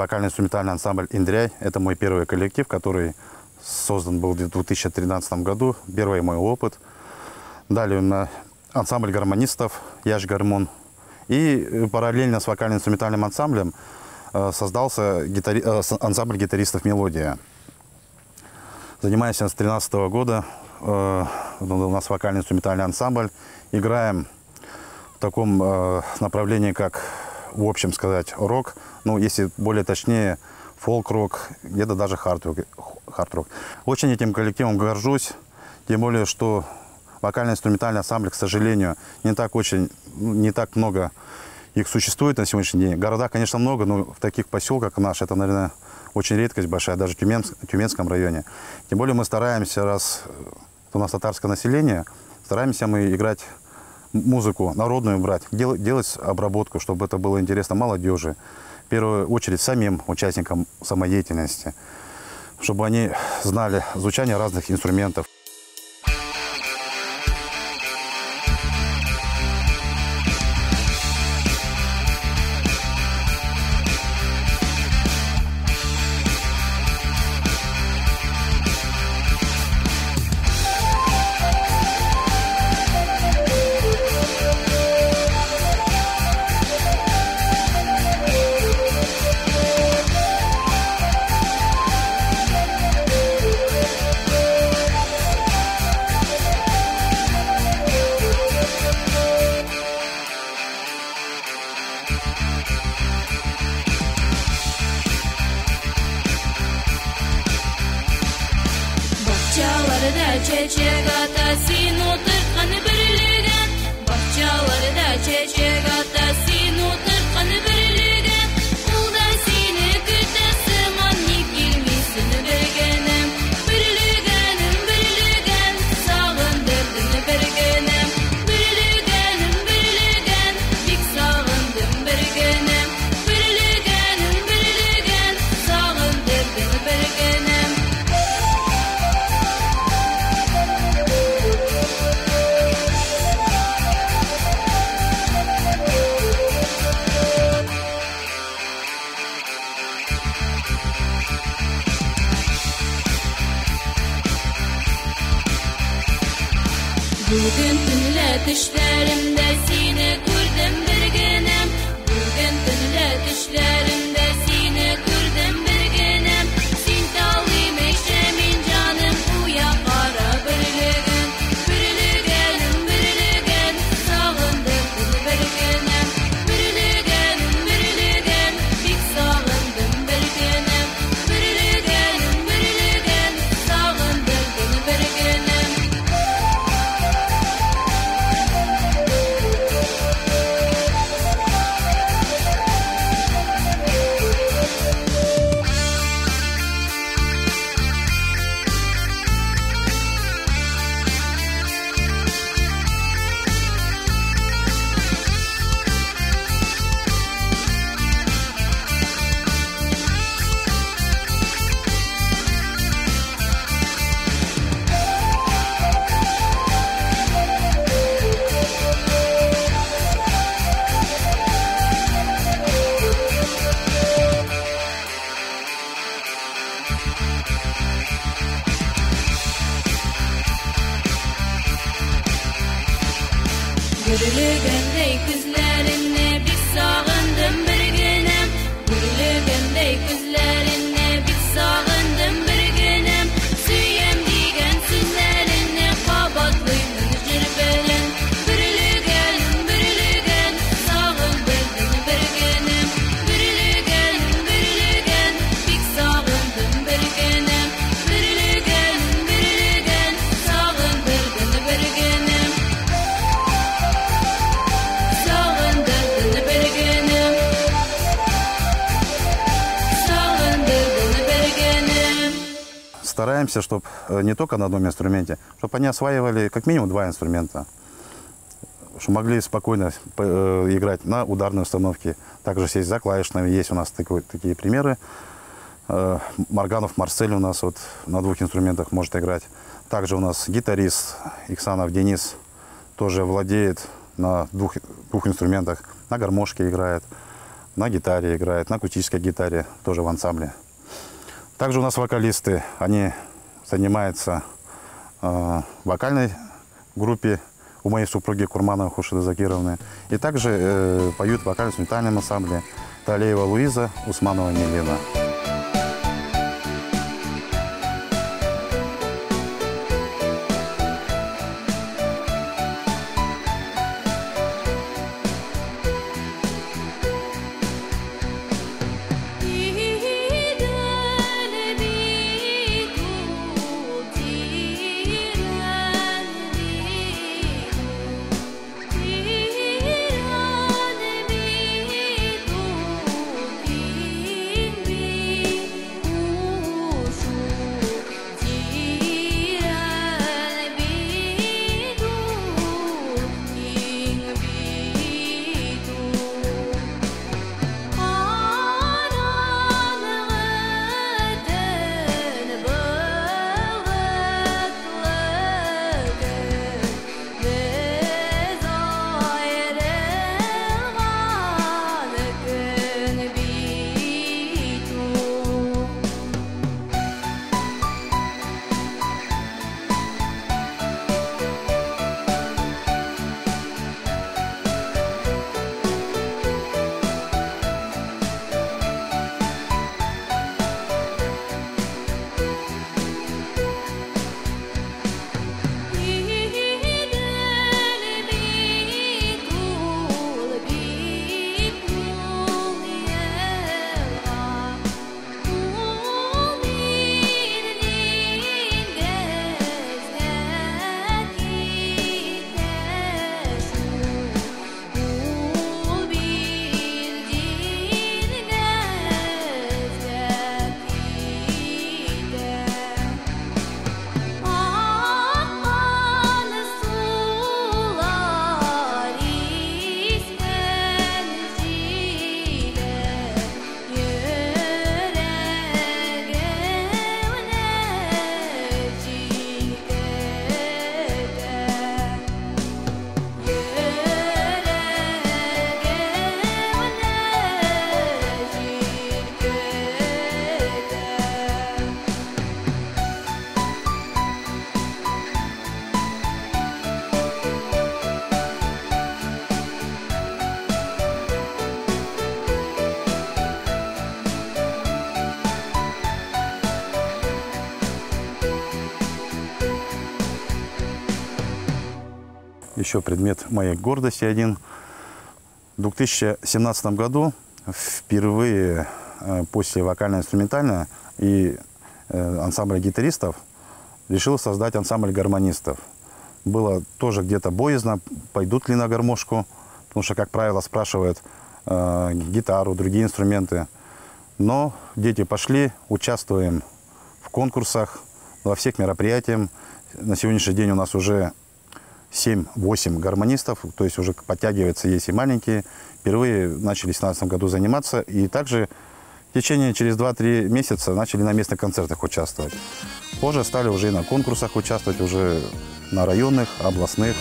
вокально-инструментальный ансамбль «Индряй». Это мой первый коллектив, который создан был в 2013 году. Первый мой опыт. Далее у меня ансамбль гармонистов «Яш Гармон». И параллельно с вокально-инструментальным ансамблем создался ансамбль гитаристов «Мелодия». Занимаюсь с 2013 года. У нас вокально-инструментальный ансамбль. Играем в таком направлении, как, в общем сказать, рок. Ну, если более точнее, фолк-рок, где-то даже хард-рок. Очень этим коллективом горжусь. Тем более, что вокально-инструментальный ансамбль, к сожалению, не так много их существует на сегодняшний день. Города, конечно, много, но в таких поселках, как наш, это, наверное, очень редкость большая, даже в Тюменском районе. Тем более мы стараемся, раз у нас татарское население, стараемся мы играть музыку народную, брать, делать обработку, чтобы это было интересно молодежи. В первую очередь самим участникам самодеятельности, чтобы они знали звучание разных инструментов. Bugün tünle düşlerimde seni gördüm bir günüm. Bugün tünle düşlerimde seni gördüm bir günüm. Sin tavlim eşemin canım uya kara birliğin. Birliğin, birliğin, sağındım bir günüm. Birliğin, birliğin, bik sağındım bir günüm. Birliğin, birliğin, sağındım bir günüm. Gülüğündey gözlerine bir sağındım bir günüm. Gülüğündey gözlerine bir sağındım bir günüm. Süyem diyen sünlerine kabatlıyım cirbelim. Birliğin, birliğin, sağındım bir günüm. Birliğin, birliğin, bir sağındım bir günüm. Birliğin, birliğin, sağındım bir günüm. Стараемся, чтобы не только на одном инструменте, чтобы они осваивали как минимум 2 инструмента, чтобы могли спокойно играть на ударной установке. Также сесть за клавишными. Есть у нас такие примеры. Марганов Марсель у нас вот на 2 инструментах может играть. Также у нас гитарист Иксанов Денис тоже владеет на двух инструментах. На гармошке играет, на гитаре играет, на акустической гитаре, тоже в ансамбле. Также у нас вокалисты, они занимаются в вокальной группе у моей супруги Курмановой Хуршиды Закировны. И также поют в вокально-инструментальном ансамбле Талеева Луиза, Усманова Милена. Еще предмет моей гордости один. В 2017 году впервые после вокально-инструментального и ансамбля гитаристов решил создать ансамбль гармонистов. Было тоже где-то боязно, пойдут ли на гармошку, потому что, как правило, спрашивают гитару, другие инструменты. Но дети пошли, участвуем в конкурсах, во всех мероприятиях. На сегодняшний день у нас уже 7-8 гармонистов, то есть уже подтягиваются, есть и маленькие. Впервые начали в 2017 году заниматься, и также в течение через 2-3 месяца начали на местных концертах участвовать. Позже стали уже и на конкурсах участвовать, уже на районных, областных.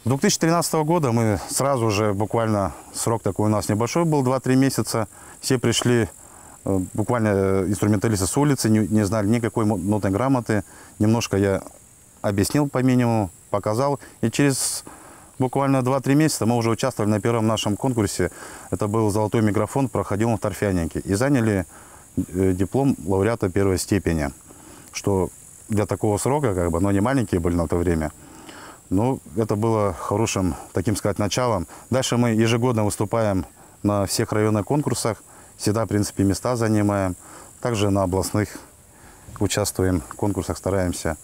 2013 года мы сразу же, буквально срок такой у нас небольшой был, 2-3 месяца, все пришли, буквально инструменталисты с улицы, не знали никакой нотной грамоты. Немножко я объяснил по минимуму, показал. И через буквально 2-3 месяца мы уже участвовали на первом нашем конкурсе. Это был «Золотой микрофон», проходил в Торфянике. И заняли диплом лауреата первой степени. Что для такого срока, как бы, но не маленькие были на то время. Но это было хорошим, таким сказать, началом. Дальше мы ежегодно выступаем на всех районных конкурсах. Всегда, в принципе, места занимаем. Также на областных участвуем в конкурсах, стараемся.